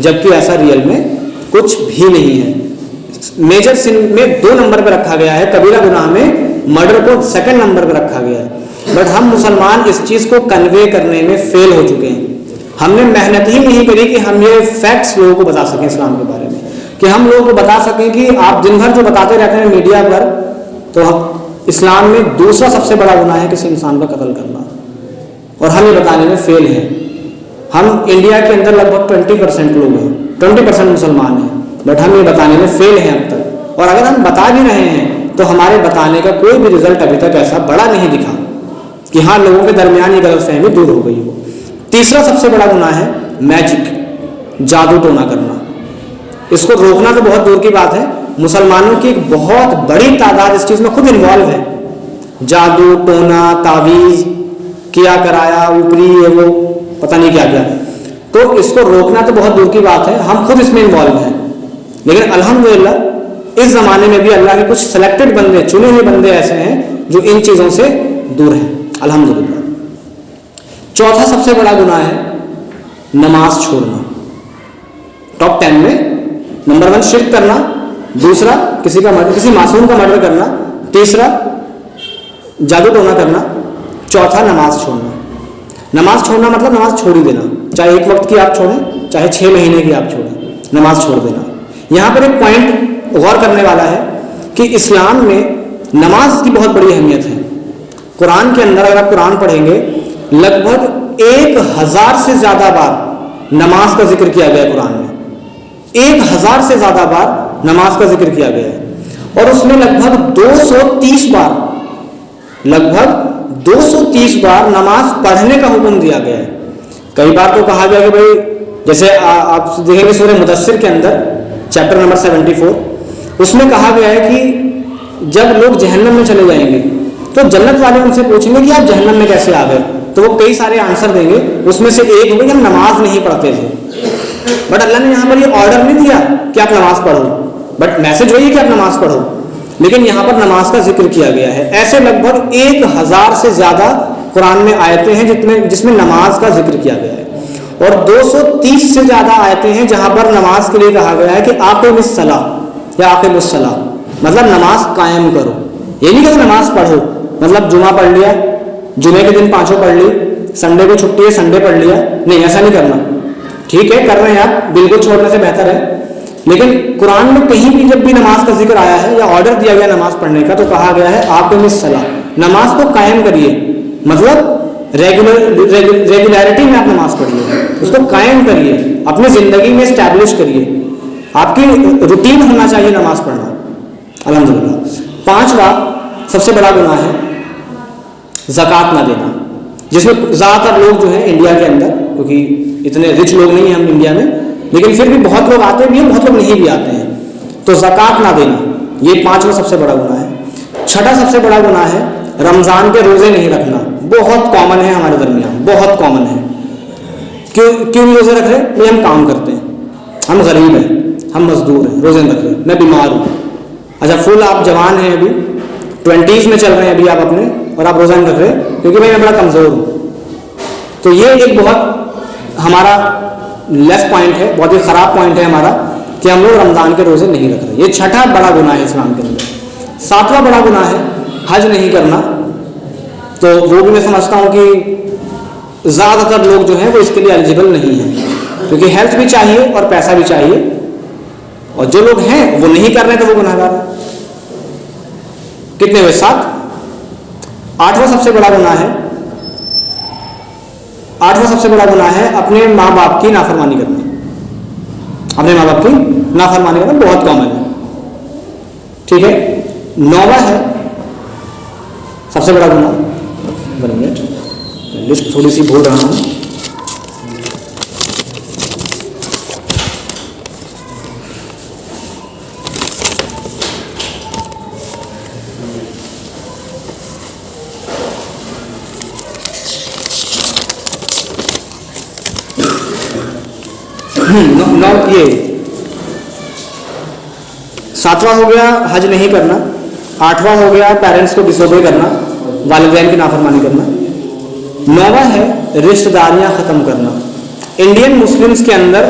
جبکہ ایسا ریئل میں کچھ بھی نہیں ہے. میجر سن میں 2 نمبر پہ رکھا گیا ہے, کبیرہ گناہ میں مرڈر کو 2nd نمبر پہ رکھا گیا ہے. بٹ ہم مسلمان اس چیز کو کنوے کرنے میں فیل ہو چکے ہیں. ہم نے محنت ہی نہیں کری کہ ہم یہ فیکٹس لوگوں کو بتا سکیں اسلام کے بارے میں, کہ ہم لوگوں کو بتا سکیں کہ آپ دن بھر جو بتاتے رہتے ہیں میڈیا پر, تو اسلام میں دوسرا سب سے بڑا گناہ ہے کسی انسان کا قتل کرنا, اور ہم یہ بتانے میں فیل ہیں. ہم انڈیا کے اندر لگ بھگ 20% لوگ ہیں, 20% مسلمان ہیں, بٹ ہم یہ بتانے میں فیل ہیں اب تک. اور اگر ہم بتا بھی رہے ہیں تو ہمارے بتانے کا کوئی بھی رزلٹ ابھی تک ایسا بڑا نہیں دکھا کہ ہاں لوگوں کے درمیان یہ غلط فہمی دور ہو گئی ہو. تیسرا سب سے بڑا گناہ ہے میجک, جادو ٹونا کرنا. اس کو روکنا تو بہت دور کی بات ہے, مسلمانوں کی ایک بہت بڑی تعداد اس چیز میں خود انوالو ہے. جادو ٹونا, تعویذ, کیا کرایا, اوپری, یہ وہ پتہ نہیں کیا کیا. تو اس کو روکنا تو بہت دور کی بات ہے, ہم خود اس میں انوالو ہیں. لیکن الحمدللہ اس زمانے میں بھی اللہ کے کچھ سلیکٹڈ بندے, چنے ہوئے بندے ایسے ہیں جو ان چیزوں سے دور ہیں الحمدللہ. چوتھا سب سے بڑا گناہ ہے نماز چھوڑنا. ٹاپ 10 میں نمبر 1 شرک کرنا, دوسرا کسی معصوم کا مرڈر کرنا, تیسرا جادو ٹونا کرنا, چوتھا نماز چھوڑنا. نماز چھوڑنا مطلب نماز چھوڑ ہی دینا, چاہے 1 وقت کی آپ چھوڑیں چاہے 6 مہینے کی آپ چھوڑیں, نماز چھوڑ دینا. یہاں پر ایک پوائنٹ غور کرنے والا ہے کہ اسلام میں نماز کی بہت بڑی اہمیت ہے. قرآن کے اندر اگر آپ قرآن پڑھیں گے لگ بھگ 1000 سے زیادہ بار نماز کا ذکر کیا گیا ہے. قرآن میں 1000 سے زیادہ بار نماز کا ذکر کیا گیا ہے, اور اس میں لگ بھگ 230 بار نماز پڑھنے کا حکم دیا گیا ہے. کئی بار تو کہا گیا کہ بھائی, جیسے آپ دیکھیں گے سورہ مدثر کے اندر چیپٹر نمبر 74, اس میں کہا گیا ہے کہ جب لوگ جہنم میں چلے جائیں گے تو جنت والے ان سے پوچھیں گے کہ آپ جہنم میں کیسے آ گئے, تو وہ کئی سارے آنسر دیں گے. اس میں سے ایک ہوگا کہ ہم نماز نہیں پڑھتے تھے. بٹ اللہ نے یہاں پر یہ آرڈر نہیں دیا کہ آپ نماز پڑھو, بٹ میسج وہی ہے کہ آپ نماز پڑھو, لیکن یہاں پر نماز کا ذکر کیا گیا ہے. ایسے لگ بھگ 1000 سے زیادہ قرآن میں آیتیں ہیں جس میں نماز کا ذکر کیا گیا ہے, اور 230 سے زیادہ آیتیں ہیں جہاں پر نماز کے لیے کہا گیا ہے کہ اقیم الصلاۃ یا اقیم الصلاۃ, مطلب نماز قائم کرو. یہ نہیں کہ نماز پڑھو مطلب جمعہ پڑھ لیا, جمعے کے دن 5 پڑھ لی, سنڈے کو چھٹی ہے سنڈے پڑھ لیا, نہیں ایسا نہیں کرنا. ٹھیک ہے کر رہے ہیں آپ, بالکل چھوڑنے سے بہتر ہے, لیکن قرآن میں کہیں بھی جب بھی نماز کا ذکر آیا ہے یا آرڈر دیا گیا نماز پڑھنے کا تو کہا گیا ہے اقیم الصلاۃ, نماز کو قائم کریے. مطلب ریگولیرٹی میں آپ نماز پڑھیے, اس کو قائم کریے, اپنی زندگی میں اسٹیبلش کریے, آپ کی روٹین ہونا چاہیے نماز پڑھنا الحمدللہ. 5واں سب سے بڑا گناہ ہے زکوٰۃ نہ دینا, جس میں زیادہ تر لوگ جو ہیں انڈیا کے اندر, کیونکہ اتنے رچ لوگ نہیں ہیں ہم انڈیا میں, لیکن پھر بھی بہت لوگ آتے بھی ہیں, بہت لوگ نہیں بھی آتے ہیں, تو زکوٰۃ نہ دینا یہ 5واں سب سے بڑا گناہ ہے. 6واں سب سے بڑا گناہ ہے رمضان کے روزے نہیں رکھنا. بہت کامن ہے ہمارے درمیان, بہت کامن ہے. کیوں نہیں روزے رکھ رہے؟ بھائی ہم کام کرتے ہیں, ہم غریب ہیں, ہم مزدور ہیں, روزے نہیں رکھ رہے, میں بیمار ہوں. اچھا فل آپ جوان ہیں, ابھی 20s میں چل رہے ہیں ابھی آپ اپنے, اور آپ روزہ نہیں رکھ رہے کیونکہ بھائی میں بڑا کمزور ہوں. تو یہ ایک بہت ہمارا لیس پوائنٹ ہے, بہت ہی خراب پوائنٹ ہے ہمارا کہ ہم لوگ رمضان کے روزے نہیں رکھ رہے. یہ 6واں بڑا گناہ ہے اسلام کے اندر. 7واں بڑا گناہ ہے حج نہیں کرنا. تو وہ بھی میں سمجھتا ہوں کہ زیادہ تر لوگ جو ہیں وہ اس کے لیے ایلیجیبل نہیں ہیں, کیونکہ ہیلتھ بھی چاہیے اور پیسہ بھی چاہیے, اور جو لوگ ہیں وہ نہیں کر رہے تو وہ گناہ گار ہیں. کتنے ہوئے؟ 7. 8واں سب سے بڑا گناہ ہے, 8واں سب سے بڑا گناہ ہے اپنے ماں باپ کی نافرمانی کرنا. اپنے ماں باپ کی نافرمانی کرنا بہت کامن ہے. ٹھیک ہے. 9واں ہے سب سے بڑا گناہ, 1 منٹ لسٹ تھوڑی سی بھول رہا ہوں. یہ 7واں ہو گیا حج نہیں کرنا. 8واں ہو گیا پیرنٹس کو ڈس اوبے کرنا, والدین کی نافرمانی کرنا. 9واں ہے رشتہ داریاں ختم کرنا. انڈین مسلمس کے اندر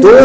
2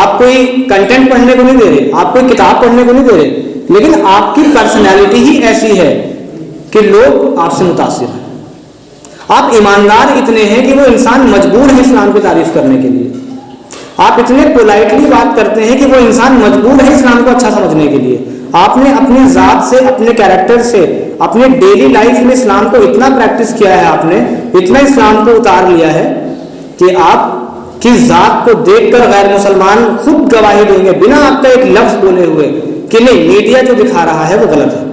آپ کوئی کنٹینٹ پڑھنے کو نہیں دے رہے, آپ کوئی کتاب پڑھنے کو نہیں دے رہے, لیکن آپ کی پرسنالٹی ہی ایسی ہے کہ لوگ آپ سے متاثر ہیں. آپ ایماندار اتنے ہیں کہ وہ انسان مجبور ہے اسلام کی تعریف کرنے کے لیے. آپ اتنے پولائٹلی بات کرتے ہیں کہ وہ انسان مجبور ہے اسلام کو اچھا سمجھنے کے لیے. آپ نے اپنی ذات سے, اپنے کیریکٹر سے, اپنے ڈیلی لائف میں اسلام کو اتنا پریکٹس کیا ہے, آپ نے اتنا اسلام کو اتار لیا ہے کہ آپ کی ذات کو دیکھ کر غیر مسلمان خود گواہی دیں گے بنا آپ کا ایک لفظ بولے ہوئے کہ نہیں, میڈیا جو دکھا رہا ہے وہ غلط ہے.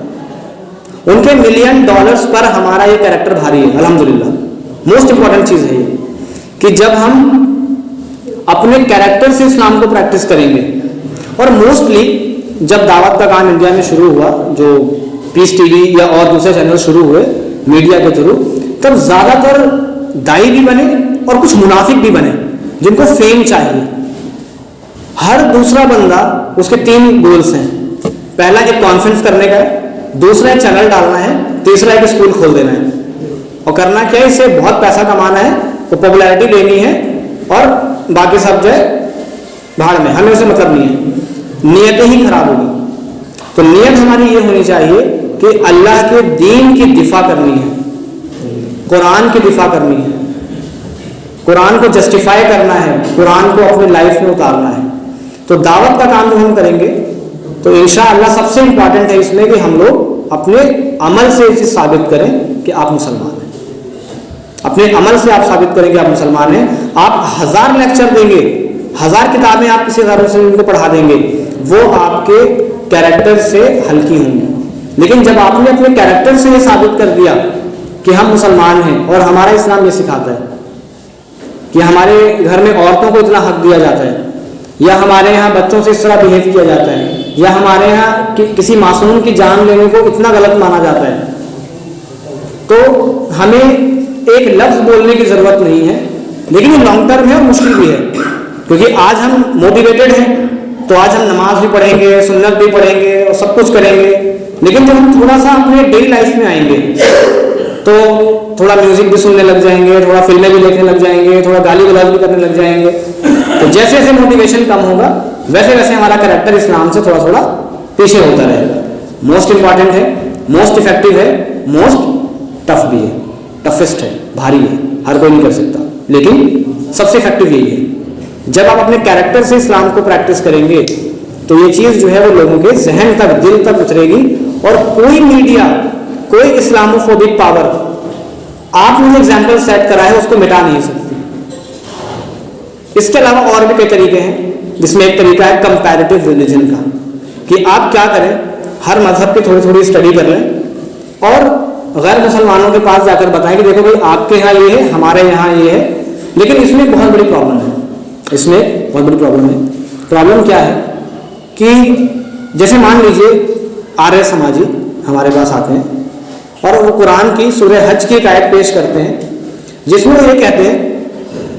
ان کے ملین ڈالرز پر ہمارا یہ کیریکٹر بھاری ہے الحمدللہ. موسٹ امپورٹنٹ چیز ہے یہ کہ جب ہم اپنے کیریکٹر سے اسلام کو پریکٹس کریں گے. اور موسٹلی جب دعوت کا کام انڈیا میں شروع ہوا, جو پیس ٹی وی یا اور دوسرے چینل شروع ہوئے میڈیا کے تھرو, تب زیادہ تر دائی بھی بنے اور کچھ منافق بھی بنے جن کو فیم چاہیے. ہر دوسرا بندہ, اس کے 3 گولز ہیں. پہلا ایک کانفرنس کرنے کا ہے, دوسرا ایک چینل ڈالنا ہے, تیسرا ایک اسکول کھول دینا ہے. اور کرنا کیا ہے, اس سے بہت پیسہ کمانا ہے, وہ پاپولیرٹی لینی ہے, اور باقی سب جو ہے بھاڑ میں, ہمیں اسے مطلب نہیں ہے. نیتیں ہی خراب ہوگی. تو نیت ہماری یہ ہونی چاہیے کہ اللہ کے دین کی دفاع کرنی ہے, قرآن کی دفاع کرنی ہے, قرآن کو جسٹیفائی کرنا ہے, قرآن کو اپنی لائف میں اتارنا ہے. تو دعوت کا کام جو ہم کریں گے تو انشاءاللہ سب سے امپورٹنٹ ہے اس میں کہ ہم لوگ اپنے عمل سے یہ چیز ثابت کریں کہ آپ مسلمان ہیں. اپنے عمل سے آپ ثابت کریں کہ آپ مسلمان ہیں. آپ 1000 لیکچر دیں گے, 1000 کتابیں آپ کسی غیر مسلم کو پڑھا دیں گے, وہ آپ کے کیریکٹر سے ہلکی ہوں گی. لیکن جب آپ نے اپنے کیریکٹر سے یہ ثابت کر دیا کہ ہم مسلمان ہیں, اور ہمارا اسلام یہ سکھاتا ہے کہ ہمارے گھر میں عورتوں کو اتنا حق دیا جاتا ہے, یا ہمارے یہاں بچوں سے اس طرح بیہیو کیا جاتا ہے, یا ہمارے یہاں کسی معصوم کی جان لینے کو اتنا غلط مانا جاتا ہے, تو ہمیں ایک لفظ بولنے کی ضرورت نہیں ہے. لیکن یہ لانگ ٹرم ہے اور مشکل بھی ہے, کیونکہ آج ہم موٹیویٹڈ ہیں تو آج ہم نماز بھی پڑھیں گے, سنت بھی پڑھیں گے اور سب کچھ کریں گے. لیکن جب ہم تھوڑا سا اپنے ڈیلی لائف میں آئیں گے تو تھوڑا میوزک بھی سننے لگ جائیں گے, تھوڑا فلمیں بھی دیکھنے لگ جائیں گے, تھوڑا گالی گلوچ بھی کرنے لگ جائیں گے. تو جیسے جیسے موٹیویشن کم ہوگا ویسے ویسے ہمارا کریکٹر اسلام سے تھوڑا تھوڑا پیچھے ہوتا رہے گا. موسٹ امپورٹنٹ ہے, موسٹ افیکٹو ہے, موسٹ ٹف بھی ہے, ٹفسٹ ہے, بھاری ہے, ہر کوئی نہیں کر سکتا, لیکن سب سے افیکٹو یہی ہے. جب آپ اپنے کیریکٹر سے اسلام کو پریکٹس کریں گے تو یہ چیز جو ہے وہ لوگوں کے ذہن تک, دل تک اترے گی, اور کوئی میڈیا, کوئی اسلاموفوبک پاور آپ نے جو ایگزامپل سیٹ کرا ہے اس کو مٹا نہیں سکتی. اس کے علاوہ اور بھی کئی طریقے ہیں, جس میں ایک طریقہ ہے کمپیریٹیو ریلیجن کا, کہ آپ کیا کریں, ہر مذہب کی تھوڑی تھوڑی اسٹڈی کر لیں اور غیر مسلمانوں کے پاس جا کر بتائیں کہ دیکھو بھائی آپ کے یہاں یہ ہے, ہمارے یہاں یہ ہے. لیکن اس میں ایک بہت بڑی پرابلم ہے, اس میں بہت بڑی پرابلم ہے. پرابلم کیا ہے کہ جیسے مان لیجئے آریہ سماجی ہمارے پاس آتے ہیں اور وہ قرآن کی سورہ حج کی ایک آیت پیش کرتے ہیں جس میں وہ یہ کہتے ہیں,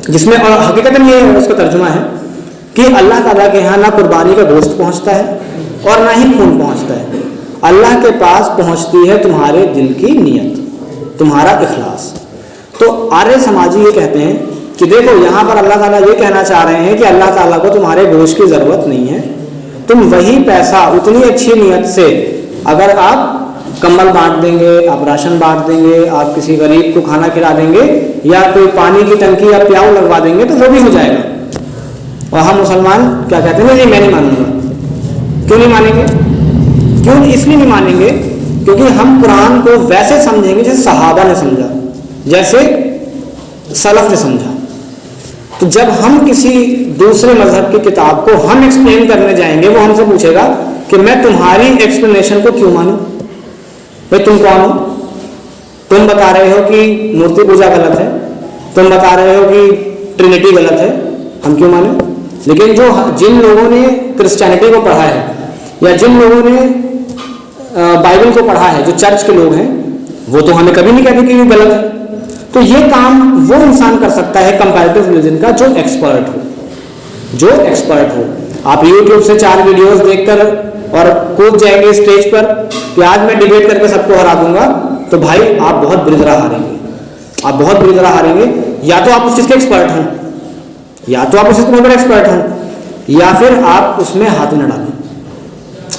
جس میں اور حقیقتاً یہ اس کا ترجمہ ہے کہ اللہ تعالیٰ کے یہاں نہ قربانی کا گوشت پہنچتا ہے اور نہ ہی خون پہنچتا ہے, اللہ کے پاس پہنچتی ہے تمہارے دل کی نیت, تمہارا اخلاص. تو آریہ سماجی یہ کہتے ہیں کہ دیکھو یہاں پر اللہ تعالیٰ یہ کہنا چاہ رہے ہیں کہ اللہ تعالیٰ کو تمہارے گوشت کی ضرورت نہیں ہے, تم وہی پیسہ اتنی اچھی نیت سے اگر آپ کمبل بانٹ دیں گے, آپ راشن بانٹ دیں گے, آپ کسی غریب کو کھانا کھلا دیں گے, یا کوئی پانی کی ٹنکی یا پیاؤ لگوا دیں گے تو وہ بھی ہو جائے گا. اور ہم مسلمان کیا کہتے ہیں, نہیں میں نہیں مانوں گا. کیوں نہیں مانیں گے؟ کیوں اس لیے نہیں مانیں گے کیونکہ ہم قرآن کو ویسے سمجھیں گے جیسے صحابہ نے سمجھا, جیسے سلف نے سمجھا. تو جب ہم کسی دوسرے مذہب کی کتاب کو ہم ایکسپلین کرنے جائیں گے, وہ ہم سے پوچھے گا کہ میں تمہاری ایکسپلینیشن کو کیوں مانوں؟ بھائی تم کون ہو؟ تم بتا رہے ہو کہ مورتی پوجا غلط ہے, تم بتا رہے ہو کہ ٹرینٹی غلط ہے, ہم کیوں مانیں؟ لیکن جن لوگوں نے کرسچینٹی کو پڑھا ہے یا جن لوگوں نے بائبل کو پڑھا ہے, جو چرچ کے لوگ ہیں, وہ تو ہمیں کبھی نہیں کہتے کہ یہ غلط ہے. تو یہ کام وہ انسان کر سکتا ہے کمپیریٹیو ریلیجن کا جو ایکسپرٹ ہو, جو ایکسپرٹ ہو. آپ یوٹیوب سے 4 ویڈیوز دیکھ کر اور کود جائیں گے اسٹیج پر کہ آج میں ڈیبیٹ کر کے سب کو ہرا دوں گا, تو بھائی آپ بہت بری طرح ہاریں گے, آپ بہت بری طرح ہاریں گے. یا تو آپ اس چیز کے ایکسپرٹ ہوں, یا تو آپ اس چیز کے بہت بڑے ایکسپرٹ ہوں, یا پھر آپ اس میں ہاتھ نہ ڈالیں.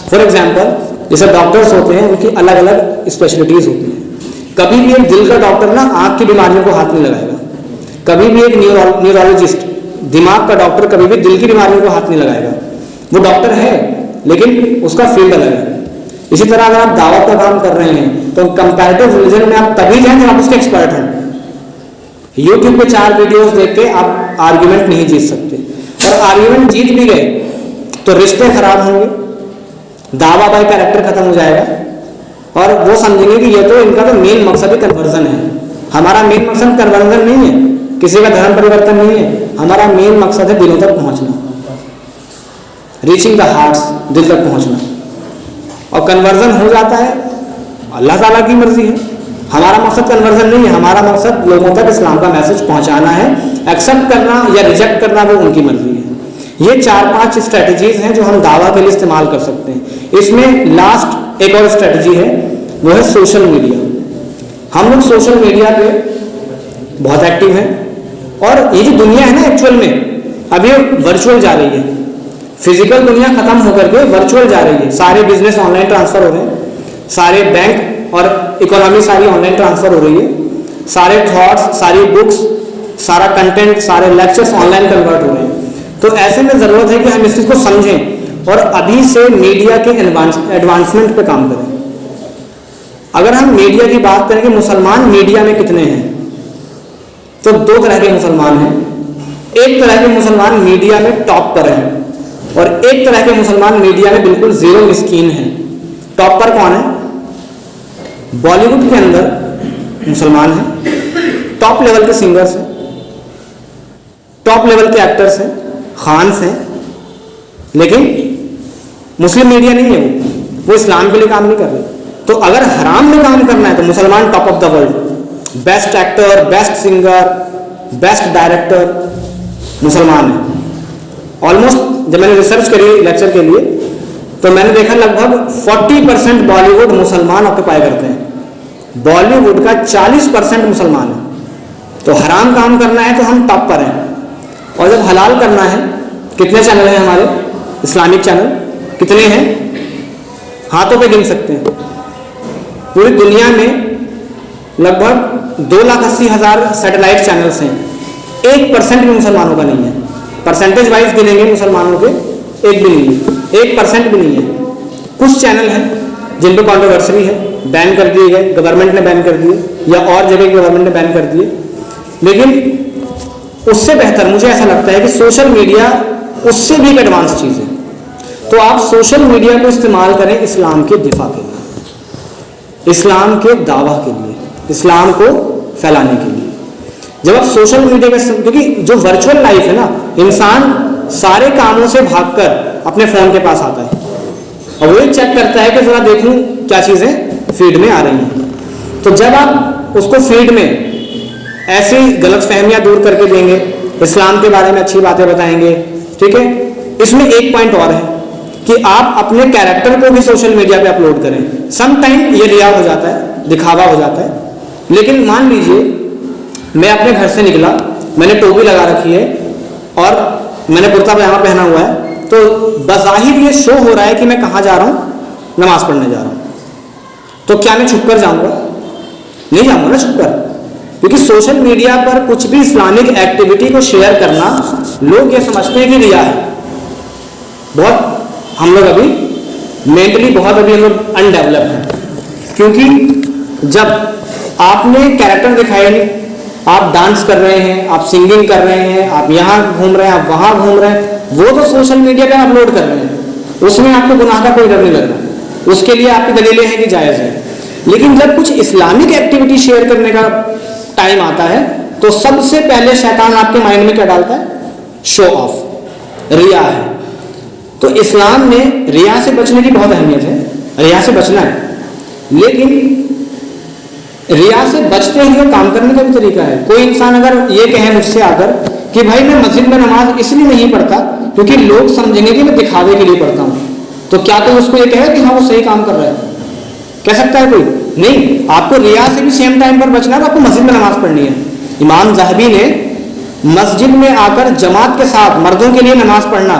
فار ایگزامپل جیسے ڈاکٹرس ہوتے ہیں ان کی الگ الگ اسپیشلٹیز ہوتی ہیں. کبھی بھی ایک دل کا ڈاکٹر نا آنکھ کی بیماریوں کو ہاتھ نہیں لگائے گا. کبھی بھی ایک نیورولوجسٹ دماغ کا ڈاکٹر کبھی بھی دل کی بیماریوں کو ہاتھ نہیں لگائے گا. وہ ڈاکٹر ہے لیکن اس کا فیلڈ الگ ہے. اسی طرح اگر آپ دعوت کا کام کر رہے ہیں تو کمپیریٹیو ریلیجن میں آپ تبھی جائیں جب آپ اس کے ایکسپرٹ ہیں. یوٹیوب پہ 4 ویڈیوز دیکھ کے آپ آرگیومنٹ نہیں جیت سکتے, اور آرگیومنٹ جیت بھی گئے تو رشتے خراب ہوں گے, دعویٰ بائی کیریکٹر ختم ہو جائے گا, اور وہ سمجھیں گے کہ یہ تو ان کا تو مین مقصد ہی کنورژن ہے. ہمارا مین مقصد کنورژن نہیں ہے, کسی کا دھرم پریورتن نہیں ہے. ہمارا مین مقصد ہے دلوں تک پہنچنا, ریچنگ دا ہارٹس, دل تک پہنچنا. اور کنورژن ہو جاتا ہے اللہ تعالیٰ کی مرضی ہے. ہمارا مقصد کنورژن نہیں ہے, ہمارا مقصد لوگوں تک اسلام کا میسج پہنچانا ہے. ایکسیپٹ کرنا یا ریجیکٹ کرنا وہ ان کی مرضی ہے. یہ 4-5 اسٹریٹجیز ہیں جو ہم دعویٰ کے لیے استعمال کر سکتے ہیں. اس میں لاسٹ ایک اور اسٹریٹجی ہے, وہ ہے سوشل میڈیا. ہم لوگ سوشل میڈیا پہ بہت ایکٹیو ہیں, اور یہ جو دنیا ہے نا ایکچوئل میں اب یہ ورچوئل جا رہی ہے. فزیکل دنیا ختم ہو کر کے ورچوئل جا رہی ہے. سارے بزنس آن لائن ٹرانسفر ہو رہے ہیں, سارے بینک اور اکانومی ساری آن لائن ٹرانسفر ہو رہی ہے, سارے تھاٹس, ساری بکس, سارا کنٹینٹ, سارے لیکچرس آن لائن کنورٹ ہو رہے ہیں. تو ایسے میں ضرورت ہے کہ ہم اس چیز کو سمجھیں اور ابھی سے میڈیا کے ایڈوانسمنٹ پہ کام کریں. اگر ہم میڈیا کی بات کریں کہ مسلمان میڈیا میں کتنے ہیں, تو 2 طرح کے مسلمان ہیں. ایک طرح کے مسلمان میڈیا میں ٹاپ پر ہیں, اور ایک طرح کے مسلمان میڈیا میں بالکل زیرو مسکین ہیں. ٹاپ پر کون ہے؟ بالی ووڈ کے اندر مسلمان ہیں, ٹاپ لیول کے سنگرز ہیں, ٹاپ لیول کے ایکٹرز ہیں, خانس ہیں, لیکن مسلم میڈیا نہیں ہے. وہ اسلام کے لیے کام نہیں کر رہے. تو اگر حرام میں کام کرنا ہے تو مسلمان top of the world, best actor, best singer, best director مسلمان ہیں. آلموسٹ جب میں نے ریسرچ کری لیکچر کے لیے تو میں نے دیکھا لگ بھگ 40% بالی ووڈ مسلمان آکوپائی کرتے ہیں. بالی ووڈ کا 40% مسلمان ہے. تو حرام کام کرنا ہے تو ہم ٹاپ پر ہیں, اور جب حلال کرنا ہے, کتنے چینل ہیں ہمارے اسلامک چینل, کتنے ہیں, ہاتھوں پہ گن سکتے ہیں. پوری دنیا میں لگ بھگ 2,80,000 سیٹلائٹ چینلس ہیں. 1% بھی مسلمانوں کا نہیں ہے. پرسنٹیج وائز گنیں گے مسلمانوں کے, ایک بھی نہیں ہے, 1% بھی نہیں ہے. کچھ چینل ہیں جن پہ کانٹروورسی ہے, بین کر دیے گئے, گورنمنٹ نے بین کر دیے, یا اور جگہ کی گورنمنٹ نے بین کر دیے. لیکن اس سے بہتر مجھے ایسا لگتا ہے کہ سوشل میڈیا اس سے بھی ایک ایڈوانس چیز ہے. تو آپ سوشل میڈیا کو استعمال کریں اسلام کے دفاع کے لیے, اسلام کے دعویٰ کے لیے, اسلام کو پھیلانے کے لیے. جب آپ سوشل میڈیا کا, کیونکہ جو ورچوئل لائف ہے نا, انسان سارے کاموں سے بھاگ کر اپنے فون کے پاس آتا ہے اور وہ چیک کرتا ہے کہ ذرا دیکھوں کیا چیزیں فیڈ میں آ رہی ہیں. تو جب آپ اس کو فیڈ میں ایسی غلط فہمیاں دور کر کے دیں گے, اسلام کے بارے میں اچھی باتیں بتائیں گے, ٹھیک ہے. اس میں ایک پوائنٹ اور ہے کہ آپ اپنے کیریکٹر کو بھی سوشل میڈیا پہ اپلوڈ کریں. سم ٹائم یہ ریا ہو جاتا ہے, دکھاوا ہو جاتا ہے, لیکن مان لیجئے میں اپنے گھر سے نکلا, میں نے ٹوپی لگا رکھی ہے اور میں نے کرتا پاجامہ پہنا ہوا ہے, تو بظاہر یہ شو ہو رہا ہے کہ میں کہاں جا رہا ہوں, نماز پڑھنے جا رہا ہوں. تو کیا میں چھپ کر جاؤں گا؟ نہیں جاؤں گا نا چھپ کر, کیونکہ سوشل میڈیا پر کچھ بھی اسلامک ایکٹیویٹی کو شیئر کرنا لوگ یہ سمجھتے ہیں کہ ریا ہے. بہت ہم لوگ ابھی مینٹلی بہت ابھی ہم لوگ انڈیولپ ہیں, کیونکہ جب آپ نے کیریکٹر دکھایا نہیں, آپ ڈانس کر رہے ہیں, آپ سنگنگ کر رہے ہیں, آپ یہاں گھوم رہے ہیں, آپ وہاں گھوم رہے ہیں, وہ تو سوشل میڈیا پہ اپلوڈ کر رہے ہیں, اس میں آپ کو گناہ کا کوئی ڈر نہیں لگ رہا, اس کے لیے آپ کی دلیلیں ہیں کہ جائز ہے. لیکن جب کچھ اسلامک ایکٹیویٹی شیئر کرنے کا ٹائم آتا ہے تو سب سے پہلے شیطان آپ کے مائنڈ میں کیا ڈالتا ہے؟ شو آف, ریا ہے. تو اسلام میں ریا سے بچنے کی بہت اہمیت ہے, ریا سے بچنا ہے. لیکن ریا سے بچتے ہوئے کام کرنے کا بھی طریقہ ہے. کوئی انسان اگر یہ کہے مجھ سے آ کر کہ بھائی میں مسجد میں نماز اس لیے نہیں پڑھتا کیونکہ لوگ سمجھیں گے کہ میں دکھاوے کے لیے پڑھتا ہوں, تو کیا تو اس کو یہ کہے کہ ہاں وہ صحیح کام کر رہا ہے؟ کہہ سکتا ہے کوئی؟ نہیں. آپ کو ریا سے بھی سیم ٹائم پر بچنا ہے, آپ کو مسجد میں نماز پڑھنی ہے. امام ذہبی نے مسجد میں آ کر جماعت کے ساتھ مردوں کے لیے نماز پڑھنا